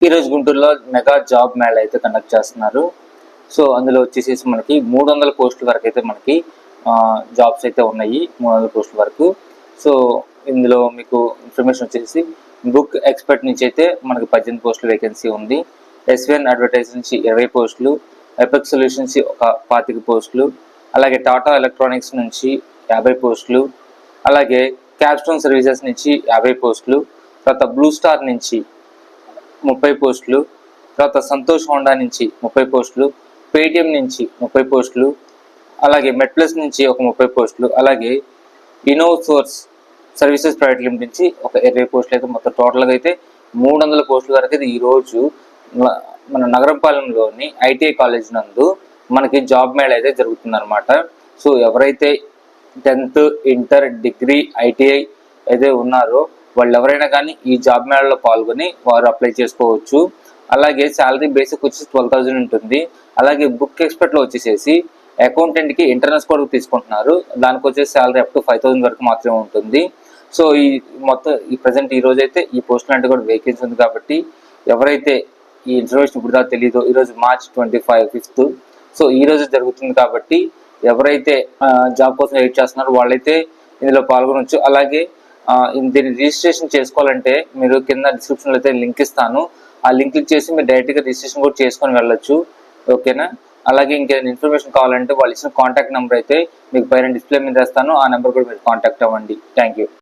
ఈరోజు గుంటూరులో mega job Mela అయితే కండక్ట్ చేస్తున్నారు. సో అందులో వచ్చేసేసి మనకి 300 పోస్టుల వరకు అయితే మనకి జాబ్స్ అయితే ఉన్నాయి. 300 పోస్టుల వరకు. సో ఇందులో మీకు ఇన్ఫర్మేషన్ వచ్చేసి బుక్ ఎక్స్పర్ట్ నుంచి అయితే మనకి 18 పోస్టుల వేకెన్సీ ఉంది. ఎస్విఎన్ అడ్వర్టైజ్ నుంచి 20 పోస్టులు, ఎపెక్స్ సొల్యూషన్స్ ఒక 25 పోస్టులు, అలాగే టాటా ఎలక్ట్రానిక్స్ నుంచి 50 పోస్టులు, అలాగే క్యాప్స్టోన్ సర్వీసెస్ నుంచి 50 పోస్టులు, తర్వాత బ్లూ స్టార్ నుంచి 30 పోస్టులు, తర్వాత సంతోష్ హోండా నుంచి 30 పోస్టులు, పేటిఎం నుంచి 30 పోస్టులు, అలాగే మెట్ప్లస్ నుంచి ఒక 30 పోస్టులు, అలాగే ఇన్నోసోర్స్ సర్వీసెస్ ప్రైవేట్ లిమిటెడ్ నుంచి ఒక 20 పోస్టులు అయితే మొత్తం టోటల్గా అయితే 300 పోస్టుల వరకు అయితే ఈరోజు మన నగరంపాలెంలోని ఐటీఐ కాలేజ్ నందు మనకి జాబ్ మేళ అయితే జరుగుతుందన్నమాట. సో ఎవరైతే 10th, ఇంటర్, డిగ్రీ, ఐటీఐ అయితే ఉన్నారో వాళ్ళు ఎవరైనా కానీ ఈ జాబ్ మేళలో పాల్గొని వారు అప్లై చేసుకోవచ్చు. అలాగే శాలరీ బేసిక్ వచ్చేసి 12,000 ఉంటుంది. అలాగే బుక్ ఎక్స్పర్ట్లో వచ్చేసేసి అకౌంటెంట్కి ఇంటర్నల్స్ కూడా తీసుకుంటున్నారు. దానికి వచ్చేసి శాలరీ అప్ టు 5,000 వరకు మాత్రమే ఉంటుంది. సో ఈ మొత్తం ఈ ప్రజెంట్ ఈ రోజు అయితే ఈ పోస్టులు అంటే కూడా వేకెన్సీ ఉంది కాబట్టి ఎవరైతే ఈ ఇన్ఫర్మేషన్ ఇప్పుడు దాకా తెలియదో ఈరోజు March 5th సో ఈ రోజు జరుగుతుంది కాబట్టి ఎవరైతే జాబ్ కోసం వెయిట్ చేస్తున్నారో వాళ్ళైతే ఇందులో పాల్గొనవచ్చు. అలాగే దీన్ని రిజిస్ట్రేషన్ చేసుకోవాలంటే మీరు కింద డిస్క్రిప్షన్లో అయితే లింక్ ఇస్తాను. ఆ లింక్ క్లిక్ చేసి మీరు డైరెక్ట్గా రిజిస్ట్రేషన్ కూడా చేసుకొని వెళ్ళొచ్చు. ఓకేనా? అలాగే ఇంకేమైనా ఇన్ఫర్మేషన్ కావాలంటే వాళ్ళు ఇచ్చిన కాంటాక్ట్ నెంబర్ అయితే మీకు పైన డిస్ప్లే మీద వేస్తాను. ఆ నెంబర్ కూడా మీరు కాంటాక్ట్ అవ్వండి. Thank you.